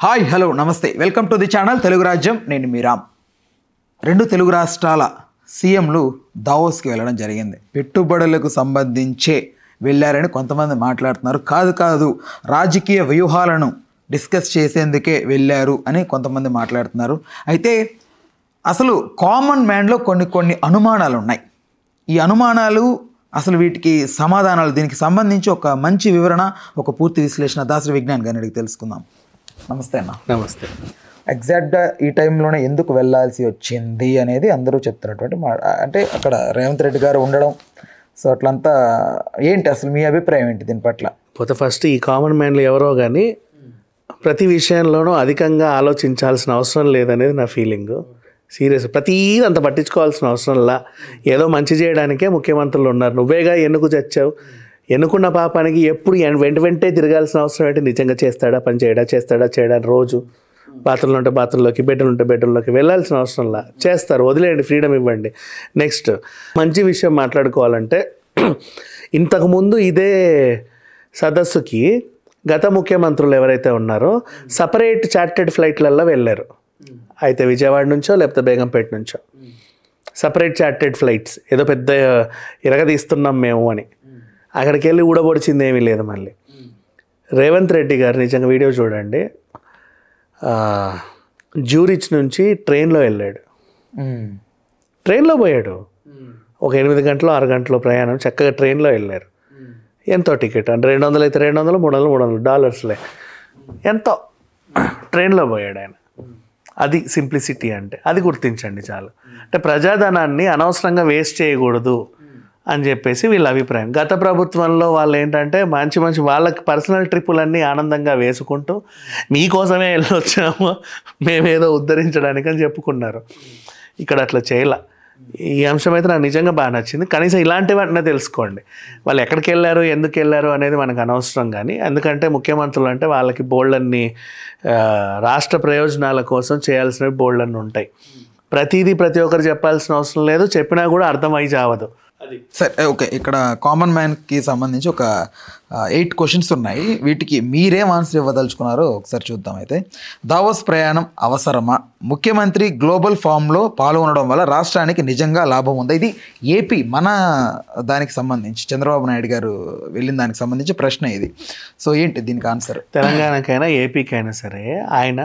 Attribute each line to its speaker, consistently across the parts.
Speaker 1: Hi hello నమస్తే welcome to the channel Telugu రాజ్యం. నేను మీ రామ్. రెండు తెలుగు రాష్ట్రాల సీఎంలు దావోస్కి వెళ్ళడం జరిగింది. పెట్టుబడులకు సంబంధించే వెళ్ళారని కొంతమంది మాట్లాడుతున్నారు. కాదు రాజకీయ వ్యూహాలను డిస్కస్ చేసేందుకే వెళ్ళారు అని కొంతమంది మాట్లాడుతున్నారు. అయితే అసలు కామన్ మ్యాన్లో కొన్ని అనుమానాలు ఉన్నాయి. ఈ అనుమానాలు అసలు వీటికి సమాధానాలు, దీనికి సంబంధించి ఒక మంచి వివరణ, ఒక పూర్తి విశ్లేషణ దాసరి విజ్ఞాన్ గారిని అడిగి తెలుసుకుందాం. నమస్తే అన్న.
Speaker 2: నమస్తే.
Speaker 1: ఎగ్జాక్ట్గా ఈ టైంలోనే ఎందుకు వెళ్ళాల్సి వచ్చింది అనేది అందరూ చెప్తున్నటువంటి అంటే అక్కడ రేవంత్ రెడ్డి గారు ఉండడం, సో అట్లంతా ఏంటి అసలు మీ అభిప్రాయం ఏంటి దీని పట్ల?
Speaker 2: పోతే ఫస్ట్ ఈ కామన్ మ్యాన్లు ఎవరో కానీ ప్రతి విషయంలోనూ అధికంగా ఆలోచించాల్సిన అవసరం లేదనేది నా ఫీలింగ్. సీరియస్, ప్రతీది అంత పట్టించుకోవాల్సిన అవసరంలా, ఏదో మంచి చేయడానికే ముఖ్యమంత్రులు ఉన్నారు. నువ్వేగా ఎన్నుకు చచ్చావు, ఎన్నుకున్న పాపానికి ఎప్పుడు వెంటే తిరగాల్సిన అవసరం ఏంటి? నిజంగా చేస్తాడా, పని చేయడా రోజు బాత్రూంలో ఉంటే బాత్రూంలోకి, బెడ్రూమ్ ఉంటే బెడ్రూమ్లోకి వెళ్ళాల్సిన అవసరంలా చేస్తారు. వదిలేయండి, ఫ్రీడమ్ ఇవ్వండి. నెక్స్ట్ మంచి విషయం మాట్లాడుకోవాలంటే, ఇంతకుముందు ఇదే సదస్సుకి గత ముఖ్యమంత్రులు ఎవరైతే ఉన్నారో సపరేట్ చార్టెడ్ ఫ్లైట్లలో వెళ్ళారు. అయితే విజయవాడ నుంచో లేకపోతే బేగంపేట నుంచో సపరేట్ చార్టెడ్ ఫ్లైట్స్, ఏదో పెద్ద ఇరగదీస్తున్నాం మేము అని. అక్కడికి వెళ్ళి ఊడబొడిచింది ఏమీ లేదు. మళ్ళీ రేవంత్ రెడ్డి గారు నిజంగా వీడియో చూడండి, జ్యూరిచ్ నుంచి ట్రైన్లో వెళ్ళాడు. ట్రైన్లో పోయాడు. ఒక 8 గంటలు 6 గంటలు ప్రయాణం చక్కగా ట్రైన్లో వెళ్ళారు. ఎంతో టికెట్ అంటే 200 అయితే 200, 300 డాలర్స్లే, ఎంతో ట్రైన్లో పోయాడు ఆయన. అది సింప్లిసిటీ అంటే. అది గుర్తించండి చాలు. అంటే ప్రజాధనాన్ని అనవసరంగా వేస్ట్ చేయకూడదు అని చెప్పేసి వీళ్ళ అభిప్రాయం. గత ప్రభుత్వంలో వాళ్ళు ఏంటంటే మంచి వాళ్ళకి పర్సనల్ ట్రిప్పులన్నీ ఆనందంగా వేసుకుంటూ మీకోసమే వెళ్ళొచ్చాము, మేమేదో ఉద్ధరించడానికి అని చెప్పుకున్నారు. ఇక్కడ అట్లా చేయలే. ఈ అంశం అయితే నాకు నిజంగా బాగా నచ్చింది. కనీసం ఇలాంటి వాటినే తెలుసుకోండి. వాళ్ళు ఎక్కడికి వెళ్ళారు, ఎందుకు వెళ్ళారు అనేది మనకు అనవసరం. కానీ ఎందుకంటే ముఖ్యమంత్రులు అంటే వాళ్ళకి బోల్డన్ని రాష్ట్ర ప్రయోజనాల కోసం చేయాల్సినవి బోల్డన్ని ఉంటాయి. ప్రతి ఒక్కరు చెప్పాల్సిన అవసరం లేదు, చెప్పినా కూడా అర్థమై చావదు.
Speaker 1: సరే, ఓకే. ఇక్కడ కామన్ మ్యాన్కి సంబంధించి ఒక 8 క్వశ్చన్స్ ఉన్నాయి. వీటికి మీరేం ఆన్సర్ ఇవ్వదలుచుకున్నారో ఒకసారి చూద్దాం. అయితే దావోస్ ప్రయాణం అవసరమా? ముఖ్యమంత్రి గ్లోబల్ ఫామ్లో పాల్గొనడం వల్ల రాష్ట్రానికి నిజంగా లాభం ఉందా? ఇది ఏపీ మన దానికి సంబంధించి చంద్రబాబు నాయుడు గారు వెళ్ళిన దానికి సంబంధించి ప్రశ్న ఇది. సో ఏంటి దీనికి ఆన్సర్?
Speaker 2: తెలంగాణకైనా ఏపీకైనా సరే ఆయన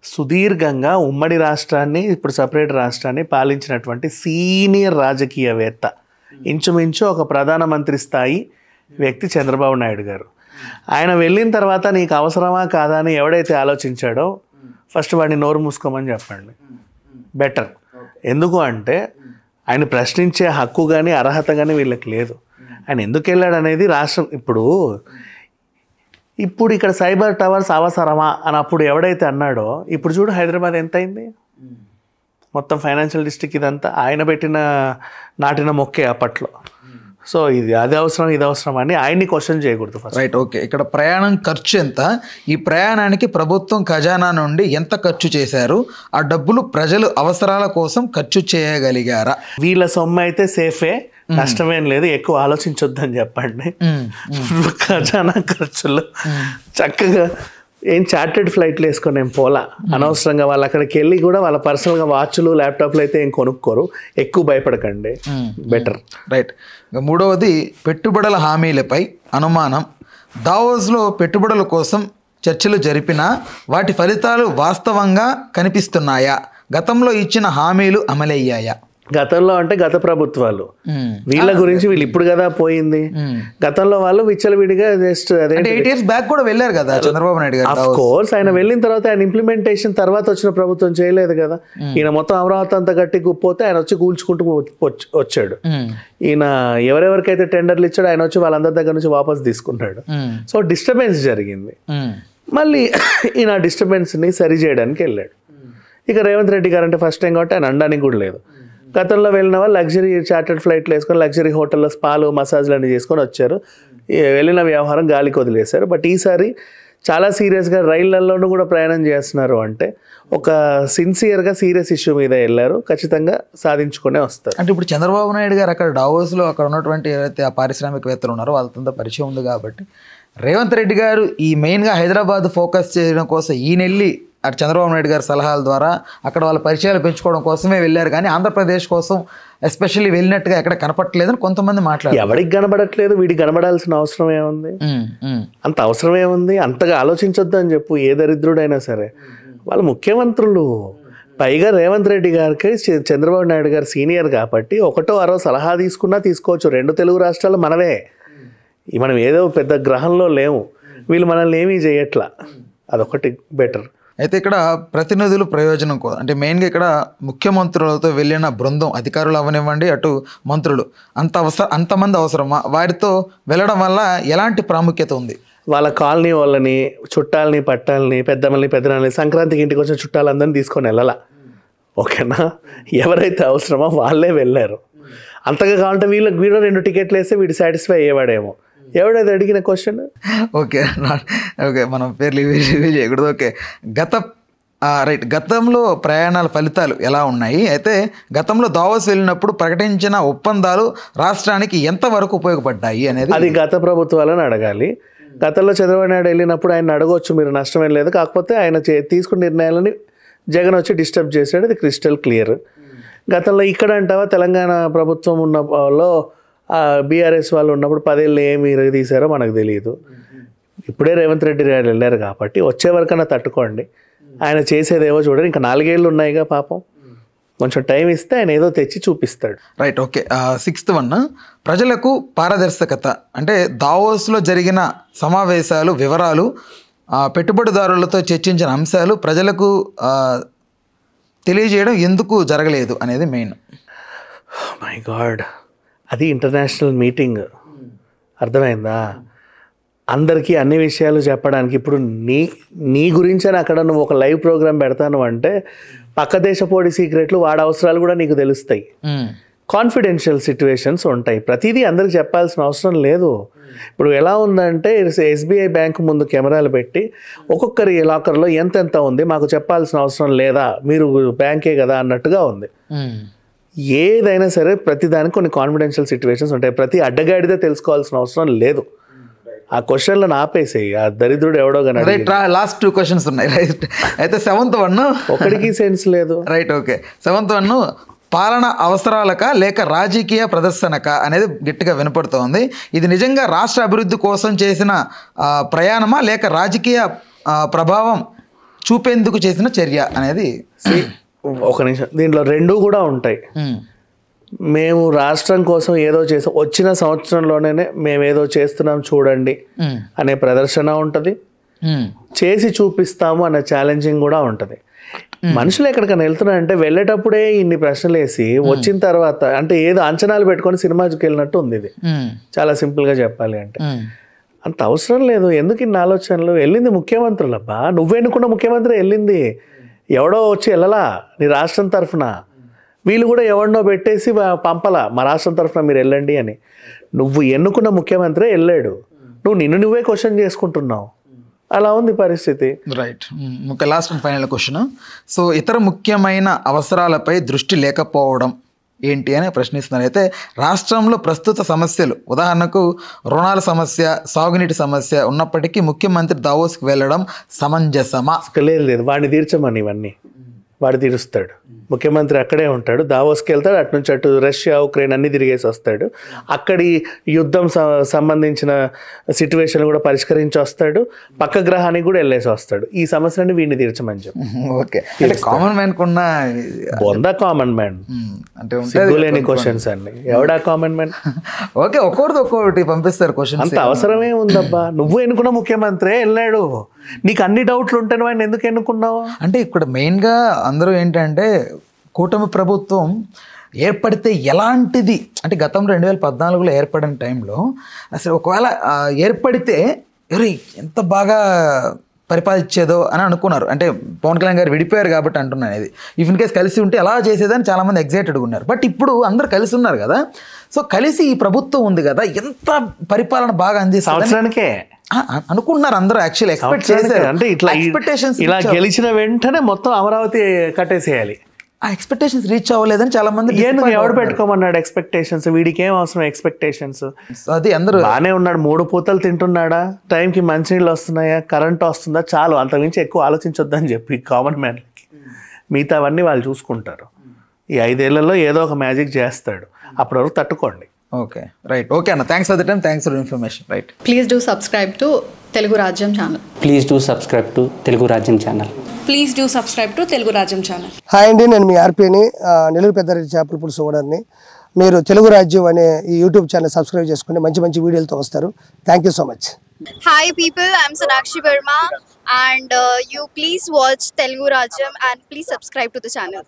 Speaker 2: సుదీర్ఘంగా ఉమ్మడి రాష్ట్రాన్ని, ఇప్పుడు సపరేట్ రాష్ట్రాన్ని పాలించినటువంటి సీనియర్ రాజకీయవేత్త, ఇంచుమించు ఒక ప్రధానమంత్రి స్థాయి వ్యక్తి చంద్రబాబు నాయుడు గారు. ఆయన వెళ్ళిన తర్వాత నీకు అవసరమా కాదా అని ఎవడైతే ఆలోచించాడో ఫస్ట్ వాడిని నోరు మూసుకోమని చెప్పండి, బెటర్. ఎందుకు అంటే ఆయన ప్రశ్నించే హక్కు కానీ అర్హత కానీ వీళ్ళకి లేదు. ఆయన ఎందుకు వెళ్ళాడు అనేది రాష్ట్రం ఇప్పుడు ఇక్కడ సైబర్ టవర్స్ అవసరమా అని అప్పుడు ఎవడైతే అన్నాడో, ఇప్పుడు చూడు హైదరాబాద్ ఎంత అయింది. మొత్తం ఫైనాన్షియల్ డిస్ట్రిక్ట్ ఇదంతా ఆయన నాటిన మొక్కే అప్పట్లో. సో అది అవసరం ఇది అవసరం అని ఆయన్ని క్వశ్చన్ చేయకూడదు ఫస్ట్.
Speaker 1: Right, okay. ఇక్కడ ప్రయాణం ఖర్చు ఎంత? ఈ ప్రయాణానికి ప్రభుత్వం ఖజానా నుండి ఎంత ఖర్చు చేశారు? ఆ డబ్బులు ప్రజలు అవసరాల కోసం ఖర్చు చేయగలిగారా?
Speaker 2: వీళ్ళ సొమ్ము అయితే సేఫే, నష్టమేం లేదు, ఎక్కువ ఆలోచించొద్దని చెప్పండి. ఖజానా ఖర్చులు చక్కగా ఏం చార్టెడ్ ఫ్లైట్లు వేసుకొని ఏం పోలా. అనవసరంగా వాళ్ళు అక్కడికి వెళ్ళి కూడా వాళ్ళ పర్సనల్గా వాచ్లు ల్యాప్టాప్లు అయితే ఏం కొనుక్కోరు. ఎక్కువ భయపడకండి, బెటర్.
Speaker 1: రైట్. మూడవది పెట్టుబడుల హామీలపై అనుమానం. దావోస్లో పెట్టుబడుల కోసం చర్చలు జరిపినా వాటి ఫలితాలు వాస్తవంగా కనిపిస్తున్నాయా? గతంలో ఇచ్చిన హామీలు అమలయ్యాయా?
Speaker 2: గతంలో అంటే గత ప్రభుత్వాలు, వీళ్ళ గురించి వీళ్ళు ఇప్పుడు కదా పోయింది. గతంలో వాళ్ళు విచ్చలవిడిగా జస్ట్ అదే
Speaker 1: 8 years బ్యాక్ కూడా వెళ్ళారు కదా చంద్రబాబు నాయుడు గారు.
Speaker 2: ఆఫ్ కోర్స్ ఆయన వెళ్ళిన తర్వాత ఆయన ఇంప్లిమెంటేషన్ తర్వాత వచ్చిన ప్రభుత్వం చేయలేదు కదా. ఈయన మొత్తం అమరావతి అంతా గట్టి గుప్పోతే ఆయన వచ్చి కూల్చుకుంటూ వచ్చాడు. ఈయన ఎవరెవరికైతే టెండర్లు ఇచ్చాడో ఆయన వచ్చి వాళ్ళందరి దగ్గర నుంచి వాపస్ తీసుకున్నాడు. సో డిస్టర్బెన్స్ జరిగింది. మళ్ళీ ఈయన డిస్టర్బెన్స్ని సరి చేయడానికి వెళ్ళాడు. ఇక రేవంత్ రెడ్డి గారు అంటే ఫస్ట్ టైం కాబట్టి ఆయన అనడానికి కూడా లేదు. గతంలో వెళ్ళిన వాళ్ళు లగ్జరీ చార్టర్డ్ ఫ్లైట్లు వేసుకొని లగ్జరీ హోటల్లో స్పాలు మసాజ్లు అన్నీ చేసుకొని వచ్చారు. వెళ్ళిన వ్యవహారం గాలికి వదిలేశారు. బట్ ఈసారి చాలా సీరియస్గా రైళ్లలోనూ కూడా ప్రయాణం చేస్తున్నారు అంటే ఒక సిన్సియర్గా సీరియస్ ఇష్యూ మీద వెళ్ళారు, ఖచ్చితంగా సాధించుకునే వస్తారు.
Speaker 1: అంటే ఇప్పుడు చంద్రబాబు నాయుడు గారు అక్కడ డావోస్లో అక్కడ ఉన్నటువంటి ఏవైతే ఆ పారిశ్రామికవేత్తలు ఉన్నారో వాళ్ళతో పరిచయం ఉంది కాబట్టి రేవంత్ రెడ్డి గారు ఈ మెయిన్గా హైదరాబాద్ ఫోకస్ చేయడం కోసం ఈయనెళ్ళి అటు చంద్రబాబు నాయుడు గారి సలహాల ద్వారా అక్కడ వాళ్ళ పరిచయాలు పెంచుకోవడం కోసమే వెళ్ళారు, కానీ ఆంధ్రప్రదేశ్ కోసం ఎస్పెషల్లీ వెళ్ళినట్టుగా ఎక్కడ కనపడట్లేదని కొంతమంది మాట్లాడారు.
Speaker 2: ఎవరికి కనబడట్లేదు, వీడికి కనబడాల్సిన అవసరం ఏముంది, అంత అవసరం ఏముంది, అంతగా ఆలోచించొద్దు అని చెప్పు ఏ దరిద్రుడైనా సరే. వాళ్ళు ముఖ్యమంత్రులు, పైగా రేవంత్ రెడ్డి గారికి చంద్రబాబు నాయుడు గారు సీనియర్ కాబట్టి ఒకటో అరో సలహా తీసుకున్నా తీసుకోవచ్చు. 2 తెలుగు రాష్ట్రాలు మనవే, మనం ఏదో పెద్ద గ్రహంలో లేవు, వీళ్ళు మనల్ని ఏమీ చేయట్లా, అదొకటి బెటర్.
Speaker 1: అయితే ఇక్కడ ప్రతినిధులు ప్రయోజనం కోసం అంటే మెయిన్గా ఇక్కడ ముఖ్యమంత్రులతో వెళ్ళిన బృందం, అధికారులు అవనివ్వండి అటు మంత్రులు, అంతమంది అవసరమా? వారితో వెళ్ళడం వల్ల ఎలాంటి ప్రాముఖ్యత ఉంది?
Speaker 2: వాళ్ళ కాలనీ వాళ్ళని, చుట్టాలని, పట్టాలని, పెద్దనాలని, సంక్రాంతికి ఇంటికి వచ్చిన చుట్టాలందరినీ తీసుకొని వెళ్ళాల, ఓకేనా? ఎవరైతే అవసరమో వాళ్ళే వెళ్ళారు. అంతగా కావాలంటే వీళ్ళకి 2 టికెట్లు వేస్తే వీడు సాటిస్ఫై అయ్యేవాడేమో. ఎవడైతే అడిగిన క్వశ్చన్
Speaker 1: ఓకే మనం పేర్లు ఇవి చేయకూడదు. Okay, right. గతంలో ప్రయాణాల ఫలితాలు ఎలా ఉన్నాయి? అయితే గతంలో దావోస్ వెళ్ళినప్పుడు ప్రకటించిన ఒప్పందాలు రాష్ట్రానికి ఎంతవరకు ఉపయోగపడ్డాయి అనేది
Speaker 2: అది గత ప్రభుత్వాలను అడగాలి. గతంలో చంద్రబాబు నాయుడు వెళ్ళినప్పుడు ఆయన అడగవచ్చు, మీరు నష్టం ఏం లేదు, కాకపోతే ఆయన తీసుకున్న నిర్ణయాలని జగన్ వచ్చి డిస్టర్బ్ చేశాడు, అది క్రిస్టల్ క్లియర్. గతంలో ఇక్కడ అంటావా తెలంగాణ ప్రభుత్వం ఉన్నలో బీఆర్ఎస్ వాళ్ళు ఉన్నప్పుడు 10 ఏళ్ళు ఏమి తీశారో మనకు తెలియదు. ఇప్పుడే రేవంత్ రెడ్డి గారు వెళ్ళారు కాబట్టి వచ్చే వరకన్నా తట్టుకోండి, ఆయన చేసేదేవో చూడండి. ఇంకా 4 ఏళ్ళు ఉన్నాయిగా పాపం, కొంచెం టైం ఇస్తే ఆయన ఏదో తెచ్చి చూపిస్తాడు.
Speaker 1: రైట్. ఓకే, 6th వన్, ప్రజలకు పారదర్శకత. అంటే దావోస్లో జరిగిన సమావేశాలు వివరాలు, పెట్టుబడిదారులతో చర్చించిన అంశాలు ప్రజలకు తెలియజేయడం ఎందుకు జరగలేదు అనేది మెయిన్.
Speaker 2: మై గాడ్, అది ఇంటర్నేషనల్ మీటింగ్, అర్థమైందా? అందరికీ అన్ని విషయాలు చెప్పడానికి. ఇప్పుడు నీ గురించి అని అక్కడ నువ్వు ఒక లైవ్ ప్రోగ్రామ్ పెడతాను అంటే పక్క దేశపోడి సీక్రెట్లు, వాడి అవసరాలు కూడా నీకు తెలుస్తాయి. కాన్ఫిడెన్షియల్ సిచ్యువేషన్స్ ఉంటాయి, ప్రతిదీ అందరికి చెప్పాల్సిన అవసరం లేదు. ఇప్పుడు ఎలా ఉందంటే ఎస్బీఐ బ్యాంక్ ముందు కెమెరాలు పెట్టి ఒక్కొక్కరి లాకర్లో ఎంత ఉంది మాకు చెప్పాల్సిన అవసరం లేదా, మీరు బ్యాంకే కదా అన్నట్టుగా ఉంది. ఏదైనా సరే ప్రతిదానికి కొన్ని కాన్ఫిడెన్షియల్ సిచ్యువేషన్స్ ఉంటాయి, ప్రతి అడ్డగాడిదే తెలుసుకోవాల్సిన అవసరం లేదు. ఆ క్వశ్చన్లను ఆపేసేయి, ఆ దరిద్రుడు ఎవడో కానీ.
Speaker 1: లాస్ట్ 2 క్వశ్చన్స్ ఉన్నాయి. రైట్. అయితే 7th వన్
Speaker 2: ఒకటికి సెన్స్ లేదు.
Speaker 1: రైట్. ఓకే, 7th వన్, పాలన అవసరాలక లేక రాజకీయ ప్రదర్శనక అనేది గట్టిగా వినపడుతోంది. ఇది నిజంగా రాష్ట్ర అభివృద్ధి కోసం చేసిన ప్రయాణమా లేక రాజకీయ ప్రభావం చూపేందుకు చేసిన చర్య అనేది?
Speaker 2: ఒక నిమిషం, దీంట్లో 2 కూడా ఉంటాయి. మేము రాష్ట్రం కోసం ఏదో చేసాం, వచ్చిన సంవత్సరంలోనే మేము ఏదో చేస్తున్నాం చూడండి అనే ప్రదర్శన ఉంటుంది, చేసి చూపిస్తాము అనే ఛాలెంజింగ్ కూడా ఉంటుంది. మనుషులు ఎక్కడికైనా వెళ్తున్నారంటే వెళ్ళేటప్పుడే ఇన్ని ప్రశ్నలు వేసి వచ్చిన తర్వాత అంటే ఏదో అంచనాలు పెట్టుకొని సినిమాకి వెళ్ళినట్టు ఉంది. ఇది చాలా సింపుల్గా చెప్పాలి అంటే అంత అవసరం లేదు. ఎందుకు ఇన్ని ఆలోచనలు? వెళ్ళింది ముఖ్యమంత్రులబ్బా, నువ్వెన్నుకున్న ముఖ్యమంత్రి వెళ్ళింది, ఎవడో వచ్చి వెళ్ళలా నీ రాష్ట్రం తరఫున. వీళ్ళు కూడా ఎవరినో పెట్టేసి పంపలా మా రాష్ట్రం తరఫున మీరు వెళ్ళండి అని. నువ్వు ఎన్నుకున్న ముఖ్యమంత్రి వెళ్ళాడు, నువ్వు నువ్వే క్వశ్చన్ చేసుకుంటున్నావు. అలా ఉంది పరిస్థితి.
Speaker 1: Right. Last and final question. So ఇతర ముఖ్యమైన అవసరాలపై దృష్టి లేకపోవడం ఏంటి అని ప్రశ్నిస్తున్నారు. అయితే రాష్ట్రంలో ప్రస్తుత సమస్యలు, ఉదాహరణకు రుణాల సమస్య, సాగునీటి సమస్య ఉన్నప్పటికీ ముఖ్యమంత్రి దావోస్కి వెళ్ళడం సమంజసమా?
Speaker 2: లేదు, వాడిని తీర్చమని ఇవన్నీ వాడు తీరుస్తాడు. ముఖ్యమంత్రి అక్కడే ఉంటాడు, దావోస్కి వెళ్తాడు, అటు నుంచి అటు రష్యా ఉక్రెయిన్ అన్ని తిరిగేసి వస్తాడు, అక్కడి యుద్ధం సంబంధించిన సిచ్యువేషన్ కూడా పరిష్కరించి వస్తాడు, పక్క గ్రహానికి కూడా వెళ్ళేసి వస్తాడు. ఈ సమస్యని వీడిని తీర్చమని చెప్పి.
Speaker 1: ఓకే, కామన్ మ్యాన్ కున్న
Speaker 2: బొంద కామన్ మ్యాన్ అంటే సిగ్గులేని క్వశ్చన్స్ అన్ని. ఎవడా కామన్ మ్యాన్?
Speaker 1: ఓకే, ఒక్కొక్కటి పంపిస్తారు క్వశ్చన్.
Speaker 2: అంత అవసరమే ఉందబ్బా, నువ్వు ఎన్నుకున్న ముఖ్యమంత్రి వెళ్ళాడు, నీకు అన్ని డౌట్లు ఉంటే ఆయన ఎందుకు ఎన్నుకున్నావు?
Speaker 1: అంటే ఇక్కడ మెయిన్గా అందరూ ఏంటంటే కూటమి ప్రభుత్వం ఏర్పడితే ఎలాంటిది అంటే గతంలో 2014లో ఏర్పడిన టైంలో అసలు ఒకవేళ ఏర్పడితే ఎంత బాగా పరిపాలించేదో అని అనుకున్నారు. అంటే పవన్ కళ్యాణ్ గారు విడిపోయారు కాబట్టి అంటున్నాను ఇది. ఇఫ్ ఇన్ కేస్ కలిసి ఉంటే ఎలా చేసేదని చాలామంది ఎగ్జైటెడ్గా ఉన్నారు. బట్ ఇప్పుడు అందరు కలిసి ఉన్నారు కదా, సో కలిసి ఈ ప్రభుత్వం ఉంది కదా, ఎంత పరిపాలన బాగా అందిస్తుంది.
Speaker 2: సంవత్సరానికే
Speaker 1: అనుకుంటున్నారు అందరూ, యాక్చువల్లీ ఎక్స్పెక్ట్ చేశారు.
Speaker 2: అంటే ఇట్లా
Speaker 1: ఎక్స్పెక్టేషన్స్
Speaker 2: ఇలా గెలిచిన వెంటనే మొత్తం అమరావతి కట్టేసేయాలి.
Speaker 1: ఆ ఎక్స్పెక్టేషన్స్ రీచ్ అవ్వలేదని చాలా మంది
Speaker 2: ఎవడు పెట్టుకోమన్నాడు ఎక్స్పెక్టేషన్స్? వీడికి ఏం అవసరం ఎక్స్పెక్టేషన్స్?
Speaker 1: అది అందరూ
Speaker 2: బాగానే ఉన్నాడు, 3 పూతలు తింటున్నాడా, టైంకి మంచినీళ్ళు వస్తున్నాయా, కరెంట్ వస్తుందా, చాలు, అంతకుమించి ఎక్కువ ఆలోచించొద్దని చెప్పి కామన్ మ్యాన్కి. మిగతావన్నీ వాళ్ళు చూసుకుంటారు. ఈ 5 ఏళ్లలో ఏదో ఒక మ్యాజిక్ చేస్తాడు, అప్పటి వరకు తట్టుకోండి.
Speaker 1: Okay, right. ఓకే అన్న, thanks for the time, thanks for information. Right,
Speaker 3: please do subscribe to Telugu Rajyam channel.
Speaker 4: Please do subscribe to Telugu Rajyam channel.
Speaker 5: Please do subscribe to Telugu Rajyam channel.
Speaker 6: Hi అండి, నేను మీ ఆర్పీని, నెల్లూరు పెద్దారెడ్డి చేపల పులుసు ఓనర్ని. మీరు తెలుగు రాజ్యం అనే ఈ యూట్యూబ్ ఛానల్ సబ్స్క్రైబ్ చేసుకుని మంచి మంచి వీడియోలతో వస్తారు. Thank you so much.
Speaker 7: Hi people, I'm Sonakshi Verma and you please watch Telugu Rajyam and please subscribe to the channel.